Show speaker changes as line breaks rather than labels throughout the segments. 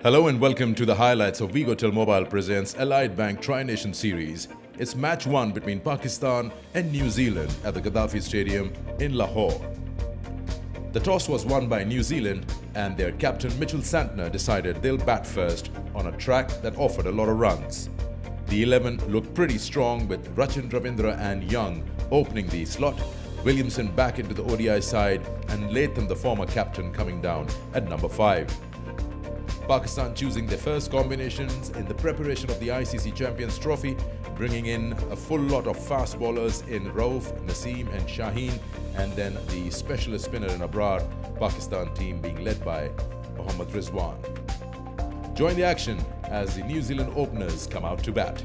Hello and welcome to the highlights of Vigotel Mobile presents Allied Bank Tri-Nation Series. It's match 1 between Pakistan and New Zealand at the Gaddafi Stadium in Lahore. The toss was won by New Zealand and their captain Mitchell Santner decided they'll bat first on a track that offered a lot of runs. The 11 looked pretty strong with Rachin Ravindra and Young opening the slot, Williamson back into the ODI side and Latham, the former captain, coming down at number 5. Pakistan choosing their first combinations in the preparation of the ICC Champions Trophy, bringing in a full lot of fast bowlers in Rauf, Naseem and Shaheen, and then the specialist spinner in Abrar, Pakistan team being led by Mohammad Rizwan. Join the action as the New Zealand openers come out to bat.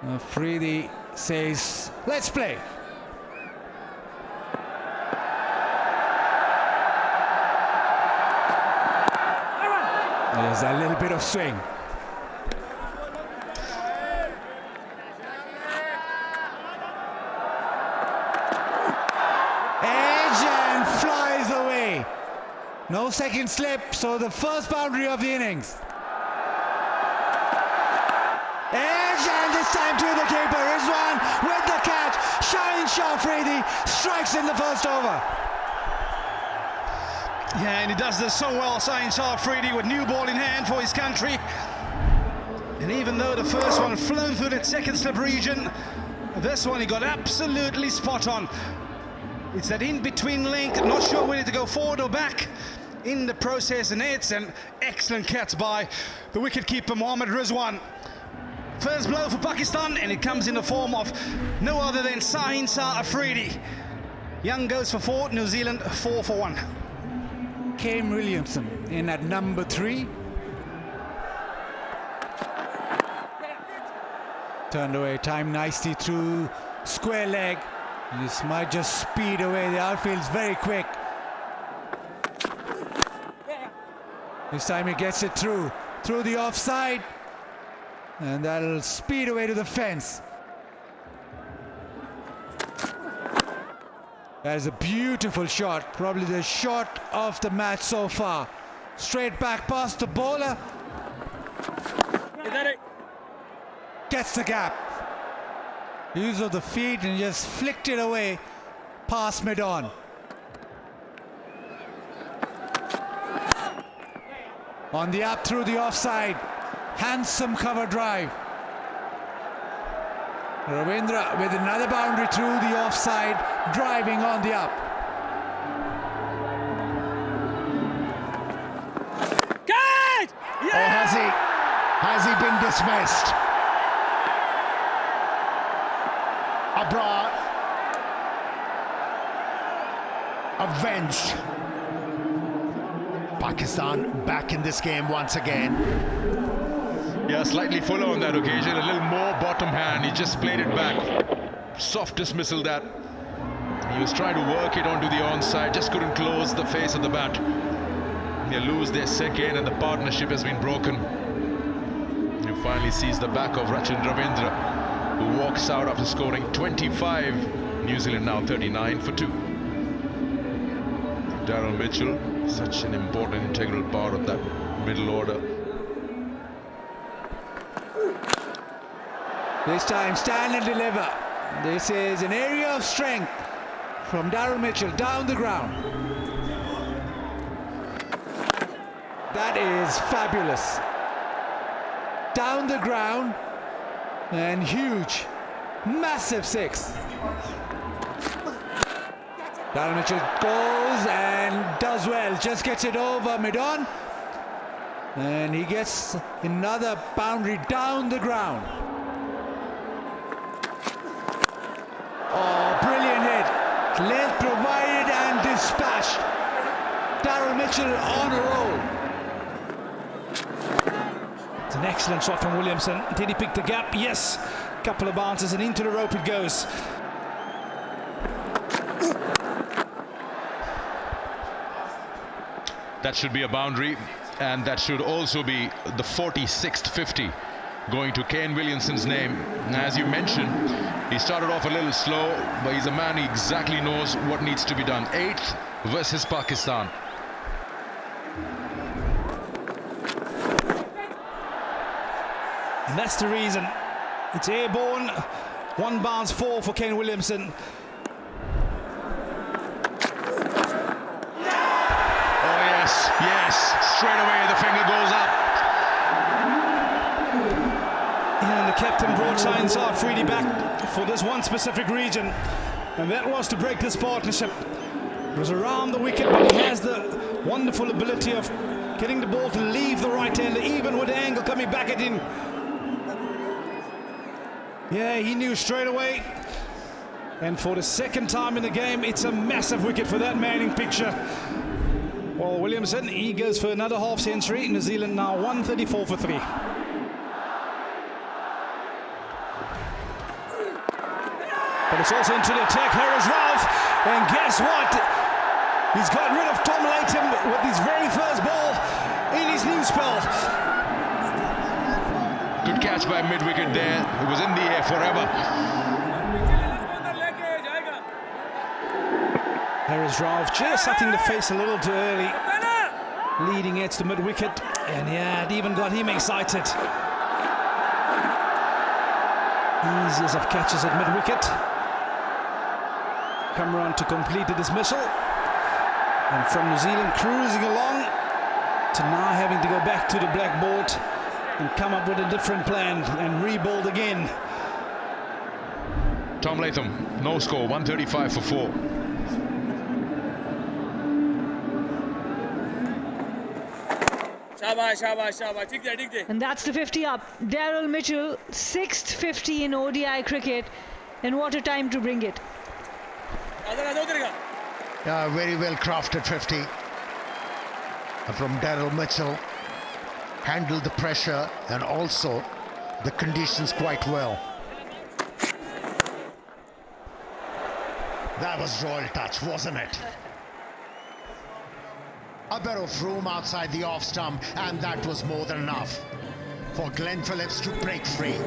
Afridi says, let's play. There's a little bit of swing. Edge and flies away. No second slip, so the first boundary of the innings. Edge and this time to the keeper. Rizwan with the catch. Shaheen Afridi strikes in the first over.
Yeah, and he does this so well, Shaheen Afridi, with new ball in hand for his country. And even though the first one flown through that second slip region, this one he got absolutely spot on. It's that in-between link, not sure whether to go forward or back in the process, and it's an excellent catch by the wicketkeeper Mohammad Rizwan. First blow for Pakistan, and it comes in the form of no other than Shaheen Afridi. Young goes for 4, New Zealand 4 for 1.
Kane Williamson in at number 3. Turned away, timed nicely through square leg. This might just speed away. The outfield's very quick. This time he gets it through the offside, and that'll speed away to the fence. That is a beautiful shot, probably the shot of the match so far. Straight back past the bowler.
Is that it?
Gets the gap. Use of the feet and just flicked it away past mid-on. On the up through the offside. Handsome cover drive. Ravindra with another boundary through the offside, driving on the up.
Good!
Or has he been dismissed? Abrar avenged. Pakistan back in this game once again.
Yeah, slightly fuller on that occasion, a little more bottom hand, he just played it back. Soft dismissal that. He was trying to work it onto the onside, just couldn't close the face of the bat. They lose their second and the partnership has been broken. You finally sees the back of Rachin Ravindra, who walks out after scoring 25. New Zealand now 39 for 2. Daryl Mitchell, such an important integral part of that middle order.
This time stand and deliver. This is an area of strength from Daryl Mitchell down the ground. That is fabulous. Down the ground and huge, massive 6. Daryl Mitchell goes and does well, just gets it over mid-on, and he gets another boundary down the ground. Oh, brilliant hit. Length provided and dispatched. Daryl Mitchell on a roll.
It's an excellent shot from Williamson. Did he pick the gap? Yes. Couple of bounces and into the rope it goes.
That should be a boundary, and that should also be the 46th 50 going to Kane Williamson's name. As you mentioned, he started off a little slow, but he's a man who exactly knows what needs to be done. 8th versus Pakistan.
And that's the reason. It's airborne. One bounce, 4 for Ken Williamson.
Oh yes, yes. Straight away the finger goes up.
And the captain brought Shaheen Shah Afridi back for this one specific region. And that was to break this partnership. It was around the wicket, but he has the wonderful ability of getting the ball to leave the right-hander, even with the angle coming back at him. Yeah, he knew straight away. And for the second time in the game, it's a massive wicket for that man in picture. Well, Williamson, he goes for another half century. New Zealand now 134 for 3. But it's also into the attack, Harris Ralph. And guess what? He's got rid of Tom Latham with his very first ball in his new spell.
Good catch by mid-wicket there. It was in the air forever.
Harris Ralph just hitting the face a little too early. Leading edge to mid-wicket. And yeah, it even got him excited. Easiest of catches at mid-wicket. Cameron to complete the dismissal. And from New Zealand cruising along to now having to go back to the blackboard and come up with a different plan and rebuild again.
Tom Latham, no score, 135 for 4.
And that's the 50 up. Daryl Mitchell, 6th 50 in ODI cricket. And what a time to bring it.
Very well crafted 50 from Daryl Mitchell. Handled the pressure and also the conditions quite well. That was royal touch, wasn't it? A bit of room outside the off stump, and that was more than enough for Glenn Phillips to break free.
Again,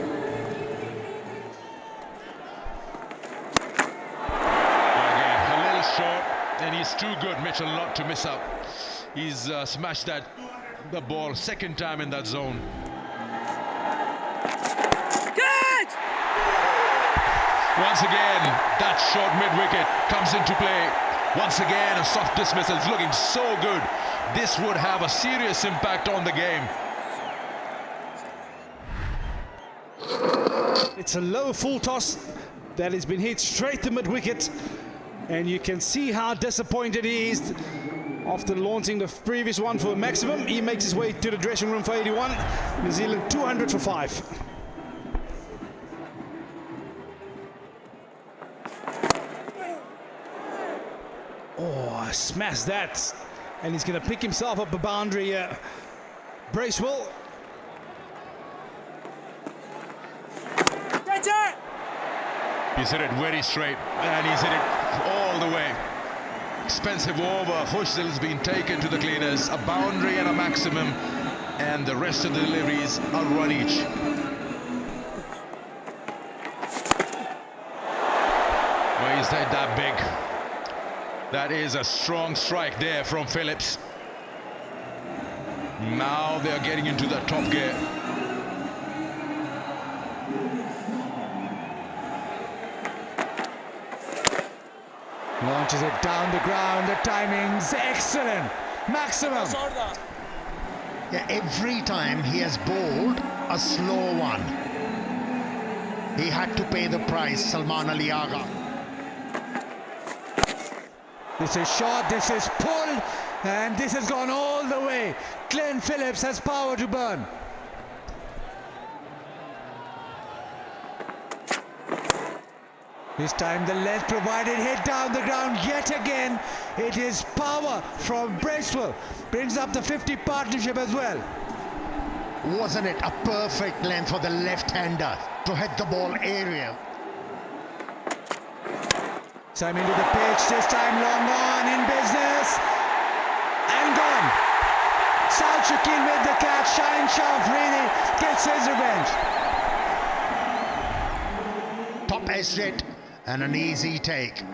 a little short, and he's too good, Mitchell, not to miss out. He's smashed the ball second time in that zone.
Catch!
Once again, that short mid-wicket comes into play. Once again, a soft dismissal. It's looking so good. This would have a serious impact on the game.
It's a low full toss that has been hit straight to mid-wicket. And you can see how disappointed he is. After launching the previous one for a maximum, he makes his way to the dressing room for 81. New Zealand 200 for 5. Oh, smash that. And he's going to pick himself up a boundary. Bracewell.
He's hit it very straight, and he's hit it all the way. Expensive over. Hushdel's been taken to the cleaners. A boundary and a maximum, and the rest of the deliveries a run each. Well, he's hit that big. That is a strong strike there from Phillips. Now they're getting into the top gear.
Launches it down the ground. The timing's excellent. Maximum.
Yeah, every time he has bowled a slow one, he had to pay the price, Salman Ali Agha.
This is short, this is pulled, and this has gone all the way. Glenn Phillips has power to burn. This time the length provided, hit down the ground yet again. It is power from Bracewell. Brings up the 50 partnership as well.
Wasn't it a perfect length for the left-hander to hit the ball area?
Time into the pitch, this time long on in business. And gone. South Shakil with the catch. Shaheen Shah Afridi gets his revenge.
Top edge hit and an easy take.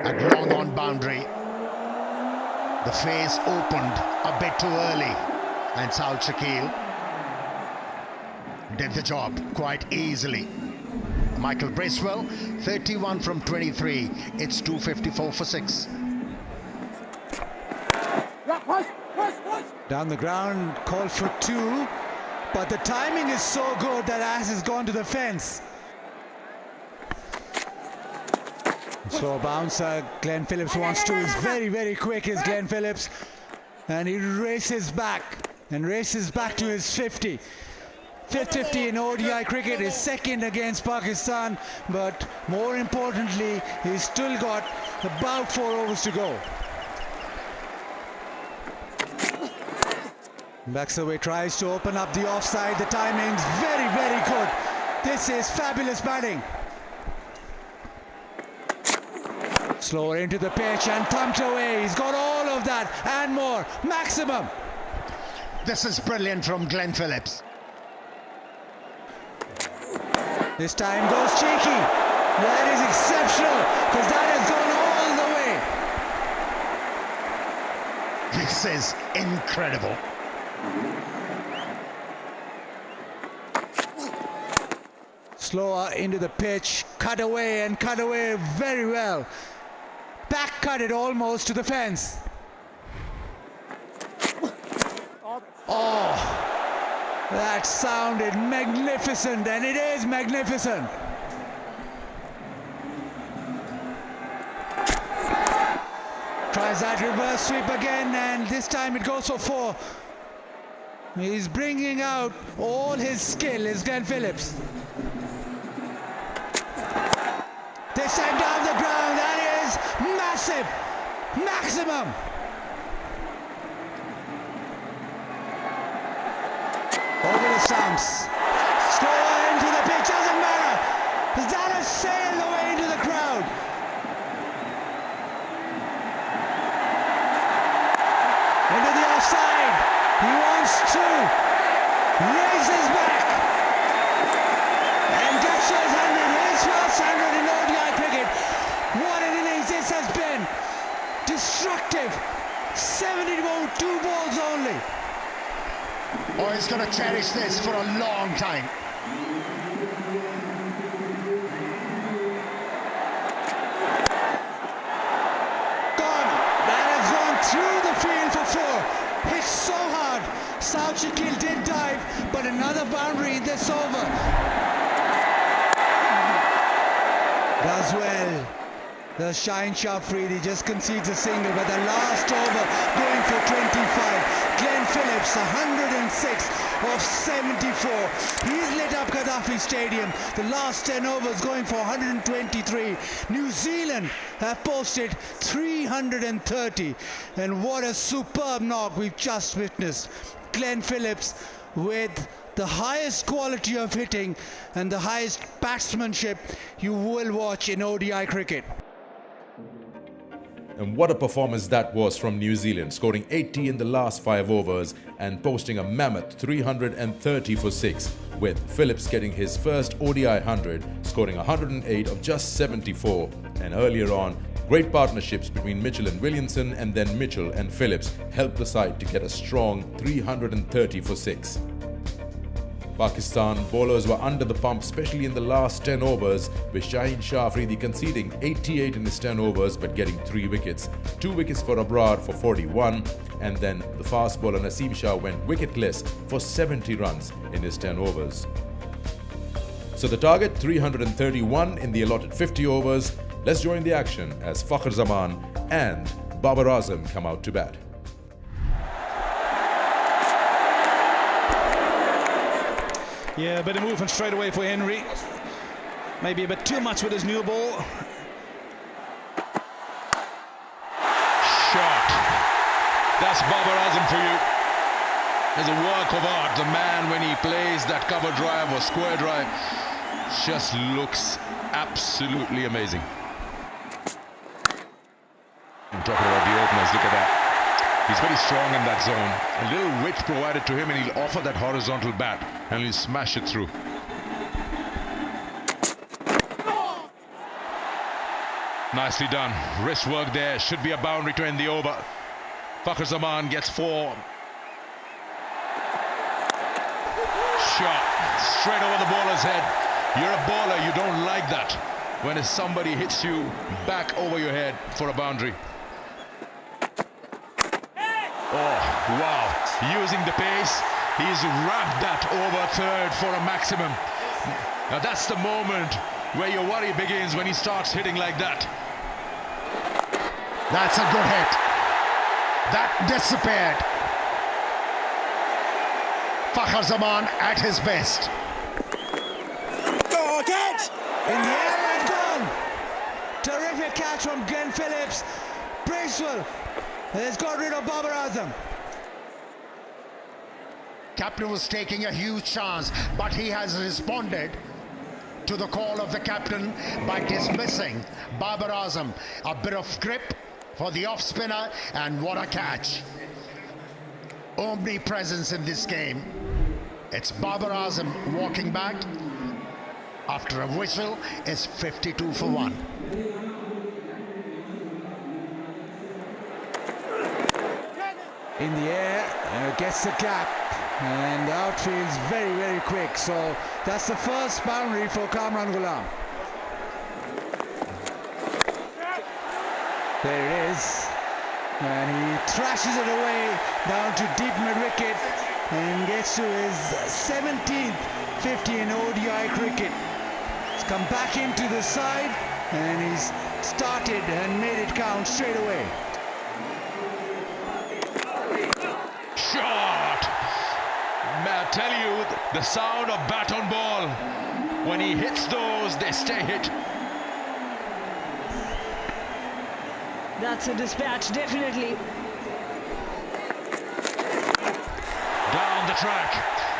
At long on boundary. The face opened a bit too early, and Saud Shakil did the job quite easily. Michael Bracewell, 31 from 23. It's 254 for 6.
Down the ground, called for 2, but the timing is so good that As has gone to the fence. So bouncer, Glenn Phillips wants to. He's very, very quick, is Glenn Phillips. And he races back to his 50. Fifth 50 in ODI cricket, his second against Pakistan, but more importantly, he's still got about 4 overs to go. Backs away, tries to open up the offside. The timing's very, very good. This is fabulous batting. Slower into the pitch and thumped away. He's got all of that and more. Maximum.
This is brilliant from Glenn Phillips.
This time goes cheeky. That is exceptional because that has gone all the way.
This is incredible.
Slower into the pitch, cut away and cut away very well. Back cut it almost to the fence. Oh, that sounded magnificent, and it is magnificent. Tries that reverse sweep again, and this time it goes for 4. He's bringing out all his skill, is Glenn Phillips. This time down the ground, that is massive, maximum. Over the stumps, slower into the pitch, doesn't matter. That has sailed away into the crowd. Into the offside, he wants to, raises back, and gets his 100, his first 100 in ODI cricket. What an innings this has been. Destructive, 72 balls only.
Oh, he's going to cherish this for a long time.
Gone. That has gone through the field for 4. Hit so hard. Saud Shakil did dive, but another boundary in this over. Does well. The Shaheen Shah Afridi just concedes a single, but the last over going for 25. Glenn Phillips, 106 of 74. He's lit up Gaddafi Stadium. The last 10 overs going for 123. New Zealand have posted 330. And what a superb knock we've just witnessed. Glenn Phillips with the highest quality of hitting and the highest batsmanship you will watch in ODI cricket.
And what a performance that was from New Zealand, scoring 80 in the last 5 overs and posting a mammoth 330 for 6, with Phillips getting his first ODI 100, scoring 108 of just 74. And earlier on, great partnerships between Mitchell and Williamson, and then Mitchell and Phillips helped the side to get a strong 330 for 6. Pakistan bowlers were under the pump, especially in the last 10 overs, with Shaheen Shah Afridi conceding 88 in his 10 overs but getting 3 wickets. 2 wickets for Abrar for 41, and then the fast bowler Naseem Shah went wicketless for 70 runs in his 10 overs. So the target 331 in the allotted 50 overs. Let's join the action as Fakhr Zaman and Babar Azam come out to bat.
Yeah, a bit of movement straight away for Henry. Maybe a bit too much with his new ball.
Shot. That's Babar Azam for you. It's a work of art. The man, when he plays that cover drive or square drive, just looks absolutely amazing. I'm talking about the openers, look at that. He's very strong in that zone. A little width provided to him and he'll offer that horizontal bat and he'll smash it through. Nicely done. Wrist work there. Should be a boundary to end the over. Fakhr Zaman gets 4. Shot straight over the bowler's head. You're a bowler, you don't like that when somebody hits you back over your head for a boundary. Oh, wow. Using the pace, he's ramped that over third for a maximum. Now that's the moment where your worry begins, when he starts hitting like that.
That's a good hit. That disappeared. Fakhr Zaman at his best.
Go catch! In the air and gone. Terrific catch from Glenn Phillips. Bracewell has got rid of Babar Azam.
Captain was taking a huge chance, but he has responded to the call of the captain by dismissing Babar Azam. A bit of grip for the off spinner, and what a catch. Omnipresence in this game. It's Babar Azam walking back after a whistle. Is 52 for 1.
In the air, gets the gap, and the outfield's very, very quick. So that's the first boundary for Kamran Ghulam. There it is, and he thrashes it away down to deep mid-wicket and gets to his 17th 50 in ODI cricket. He's come back into the side, and he's started and made it count straight away.
Shot! May I tell you, the sound of bat on ball. When he hits those, they stay hit.
That's a dispatch, definitely.
Down the track,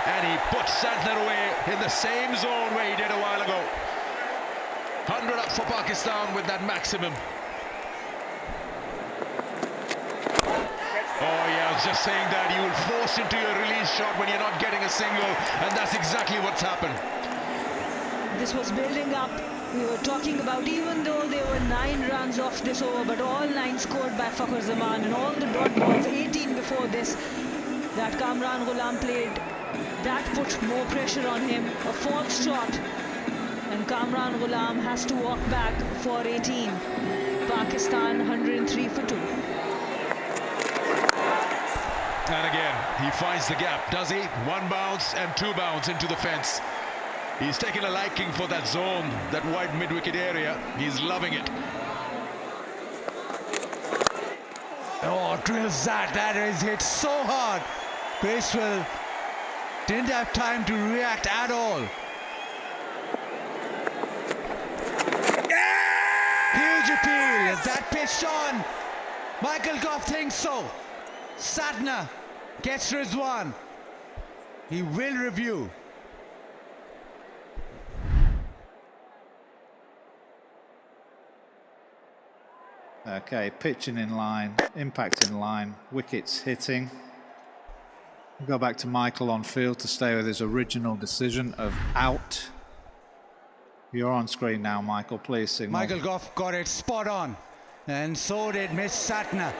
and he puts Santner away in the same zone where he did a while ago. 100 up for Pakistan with that maximum. Oh yeah, I was just saying that you will force into your release shot when you're not getting a single, and that's exactly what's happened.
This was building up. We were talking about, even though there were 9 runs off this over, but all 9 scored by Fakhr Zaman, and all the dot balls, 18 before this, that Kamran Ghulam played, that put more pressure on him. A false shot, and Kamran Ghulam has to walk back for 18. Pakistan 103 for 2.
And again, he finds the gap, does he? 1 bounce and 2 bounce into the fence. He's taken a liking for that zone, that wide mid-wicket area. He's loving it.
Oh, drills that. That is hit so hard. Bracewell didn't have time to react at all. Huge appeal. Is that pitched on? Michael Goff thinks so. Santner gets Rizwan. He will review.
Okay, pitching in line, impact in line, wickets hitting. We'll go back to Michael on field to stay with his original decision of out. You're on screen now, Michael, please signal.
Michael Goff got it spot on, and so did Miss Santner.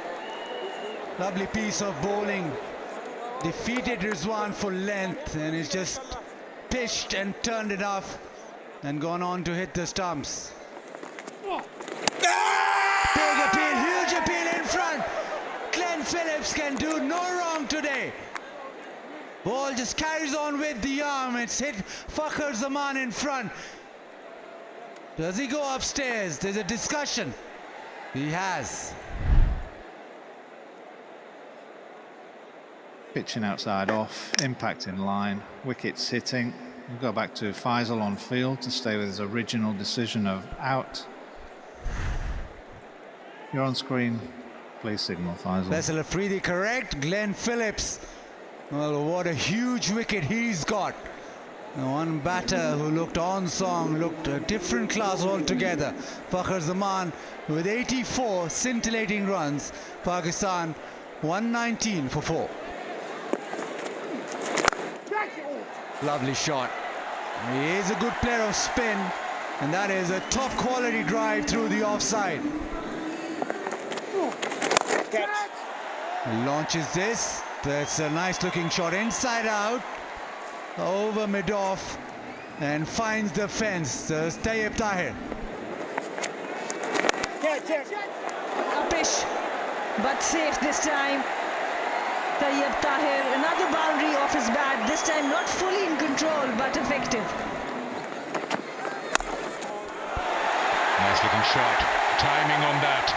Lovely piece of bowling. Defeated Rizwan for length, and he's just pitched and turned it off and gone on to hit the stumps. Big appeal, huge appeal in front. Glenn Phillips can do no wrong today. Ball just carries on with the arm. It's hit Fakhr Zaman in front. Does he go upstairs? There's a discussion. He has.
Pitching outside off, impact in line, wickets hitting. We'll go back to Faisal on field to stay with his original decision of out. You're on screen, please signal, Faisal.
Faisal Afridi correct. Glenn Phillips. Well, what a huge wicket he's got. The one batter who looked on song, looked a different class altogether. Fakhr Zaman with 84 scintillating runs. Pakistan 119 for 4. Lovely shot. He is a good player of spin, and that is a top quality drive through the offside. Launches this. That's a nice looking shot inside out. Over mid-off. And finds the fence. Tayyip Tahir.
Upish, but safe this time. Tayyip Tahir, another boundary off his bat. This time not fully in control, but effective.
Nice looking shot. Timing on that.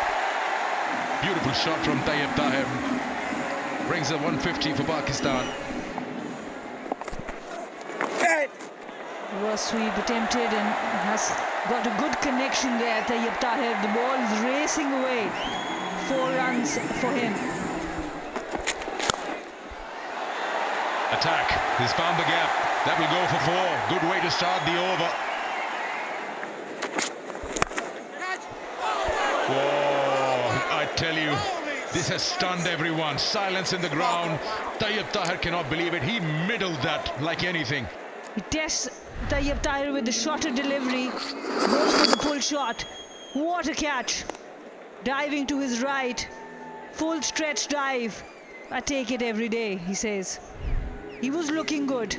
Beautiful shot from Tayyip Tahir. Brings a 150 for Pakistan.
Was sweep attempted and has got a good connection there. Tayyip Tahir, the ball is racing away. 4 runs for him.
Attack. He's found the gap. That will go for 4. Good way to start the over. Whoa, I tell you, this has stunned everyone. Silence in the ground. Tayyip Tahir cannot believe it. He middled that like anything.
He tests Tayyip Tahir with the shorter delivery. Goes for the pull shot. What a catch. Diving to his right. Full stretch dive. I take it every day, he says. He was looking good.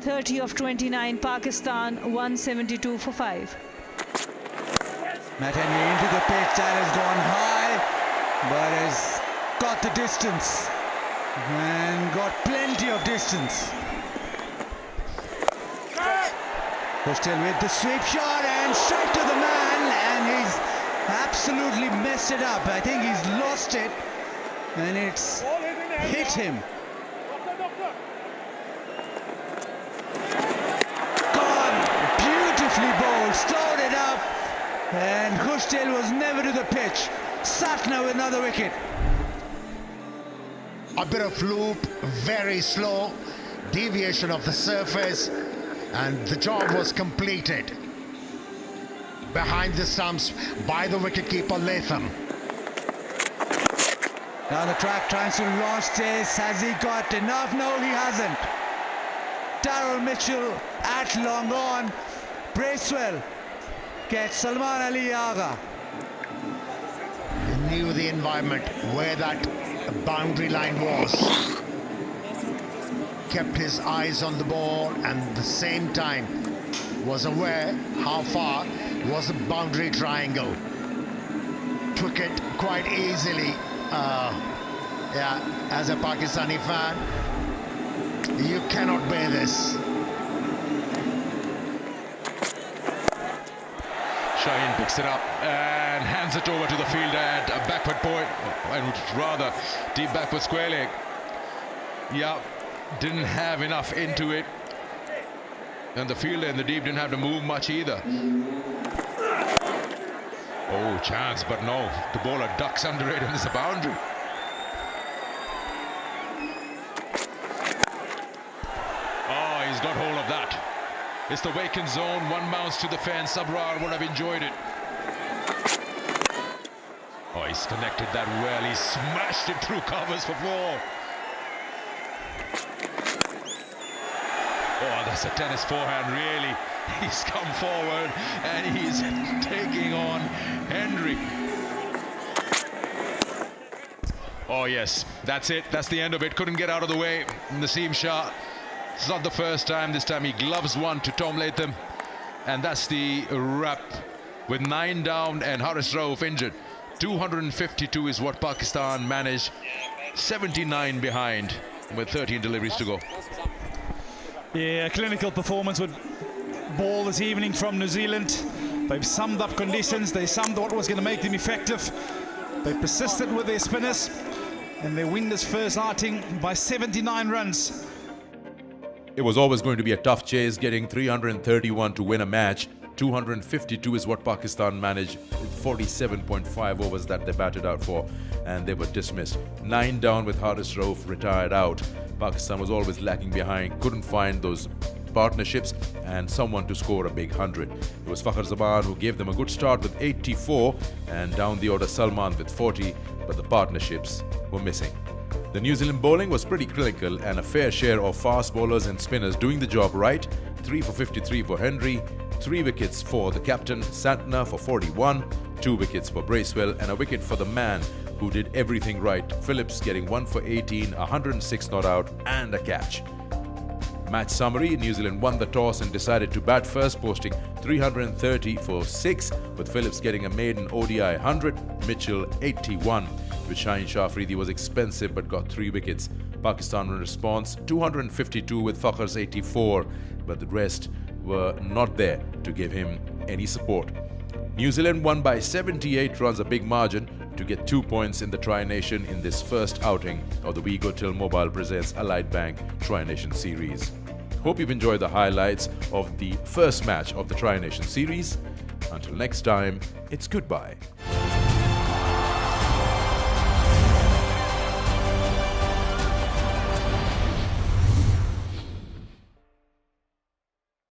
30 of 29, Pakistan 172 for 5.
Matt Henry into the pitch. That has gone high, but has got the distance and got plenty of distance. Still with the sweep shot and straight to the man, and he's absolutely messed it up. I think he's lost it, and it's hit him. God, beautifully bowled, stored it up, and Khushtail was never to the pitch. Satna with another wicket.
A bit of loop, very slow, deviation of the surface, and the job was completed behind the stumps by the wicketkeeper Latham.
Down the track, trying to launch this. Has he got enough? No, he hasn't. Darryl Mitchell at long on. Bracewell gets Salman Ali Agha.
He knew the environment where that boundary line was. Kept his eyes on the ball, and at the same time was aware how far was the boundary triangle. Took it quite easily. Yeah, as a Pakistani fan, you cannot bear this.
Shaheen picks it up and hands it over to the fielder at a backward point, and rather deep backward square leg. Yeah, didn't have enough into it, and the fielder in the deep didn't have to move much either. Oh, chance, but no, the bowler ducks under it, and there's a boundary. Oh, he's got hold of that. It's the vacant zone, 1 bounce to the fence. Sabrar would have enjoyed it. Oh, he's connected that well. He smashed it through covers for 4. Oh, that's a tennis forehand, really. He's come forward and he's taking on Henry. Oh, yes, that's it. That's the end of it. Couldn't get out of the way. Naseem Shah. It's not the first time. This time he gloves one to Tom Latham. And that's the wrap with 9 down and Haris Rauf injured. 252 is what Pakistan managed. 79 behind with 13 deliveries to go.
Yeah, clinical performance with ball this evening from New Zealand. They've summed up conditions. They summed what was going to make them effective. They persisted with their spinners, and they win this first outing by 79 runs.
It was always going to be a tough chase, getting 331 to win a match. 252 is what Pakistan managed, 47.5 overs that they batted out for, and they were dismissed. 9 down with Haris Rauf retired out. Pakistan was always lacking behind, couldn't find those partnerships and someone to score a big 100. It was Fakhar Zaman who gave them a good start with 84, and down the order Salman with 40, but the partnerships were missing. The New Zealand bowling was pretty clinical, and a fair share of fast bowlers and spinners doing the job right. 3 for 53 for Henry, 3 wickets for the captain Santner for 41, 2 wickets for Bracewell, and a wicket for the man who did everything right. Phillips getting 1 for 18, 106 not out and a catch. Match summary: New Zealand won the toss and decided to bat first, posting 330 for 6, with Phillips getting a maiden ODI 100, Mitchell 81. With Shaheen Shah Afridi was expensive but got 3 wickets. Pakistan in response 252 with Fakhr's 84, but the rest were not there to give him any support. New Zealand won by 78 runs, a big margin, to get 2 points in the Tri-Nation in this first outing of the We Go Till Mobile presents Allied Bank Tri-Nation Series. Hope you've enjoyed the highlights of the first match of the Tri-Nation Series. Until next time, it's goodbye.